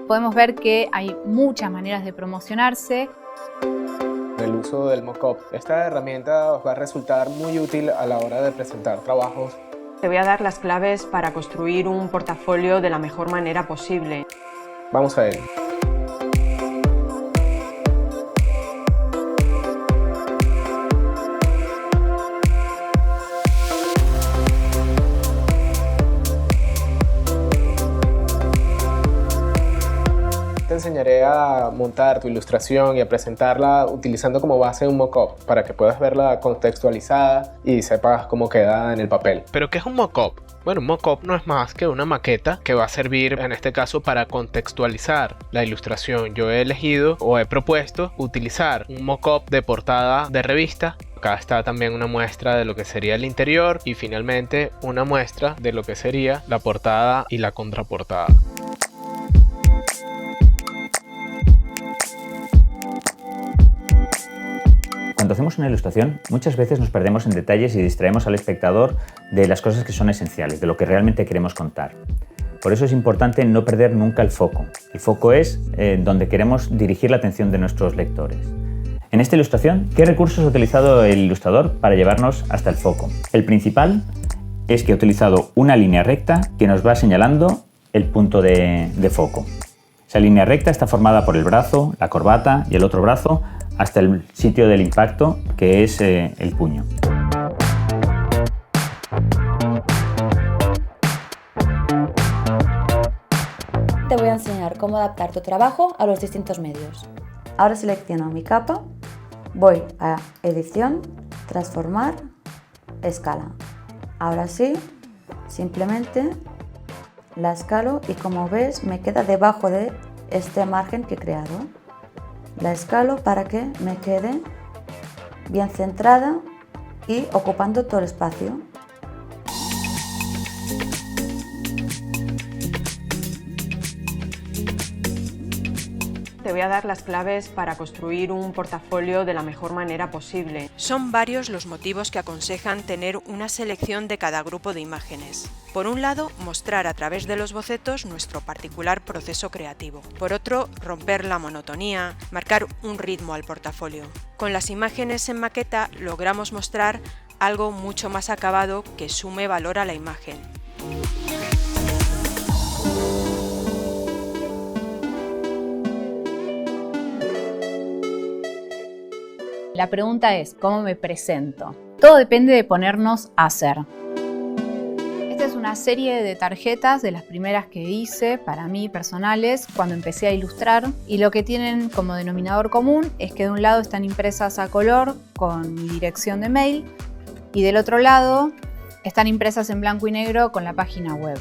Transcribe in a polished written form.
podemos ver que hay muchas maneras de promocionarse. El uso del mockup. Esta herramienta os va a resultar muy útil a la hora de presentar trabajos. Te voy a dar las claves para construir un portafolio de la mejor manera posible. Vamos a ello. Te enseñaré a montar tu ilustración y a presentarla utilizando como base un mockup para que puedas verla contextualizada y sepas cómo queda en el papel. ¿Pero qué es un mockup? Bueno, un mockup no es más que una maqueta que va a servir en este caso para contextualizar la ilustración. Yo he elegido o he propuesto utilizar un mockup de portada de revista. Acá está también una muestra de lo que sería el interior y finalmente una muestra de lo que sería la portada y la contraportada. Cuando hacemos una ilustración, muchas veces nos perdemos en detalles y distraemos al espectador de las cosas que son esenciales, de lo que realmente queremos contar. Por eso es importante no perder nunca el foco. El foco es donde queremos dirigir la atención de nuestros lectores. En esta ilustración, ¿qué recursos ha utilizado el ilustrador para llevarnos hasta el foco? El principal es que ha utilizado una línea recta que nos va señalando el punto de foco. Esa línea recta está formada por el brazo, la corbata y el otro brazo, hasta el sitio del impacto, que es el puño. Te voy a enseñar cómo adaptar tu trabajo a los distintos medios. Ahora selecciono mi capa, voy a Edición, Transformar, Escala. Ahora sí, simplemente la escalo y como ves me queda debajo de este margen que he creado. La escalo para que me quede bien centrada y ocupando todo el espacio. Te voy a dar las claves para construir un portafolio de la mejor manera posible. Son varios los motivos que aconsejan tener una selección de cada grupo de imágenes. Por un lado, mostrar a través de los bocetos nuestro particular proceso creativo. Por otro, romper la monotonía, marcar un ritmo al portafolio. Con las imágenes en maqueta logramos mostrar algo mucho más acabado que sume valor a la imagen. La pregunta es, ¿cómo me presento? Todo depende de ponernos a hacer. Esta es una serie de tarjetas de las primeras que hice para mí personales cuando empecé a ilustrar y lo que tienen como denominador común es que de un lado están impresas a color con mi dirección de mail y del otro lado están impresas en blanco y negro con la página web.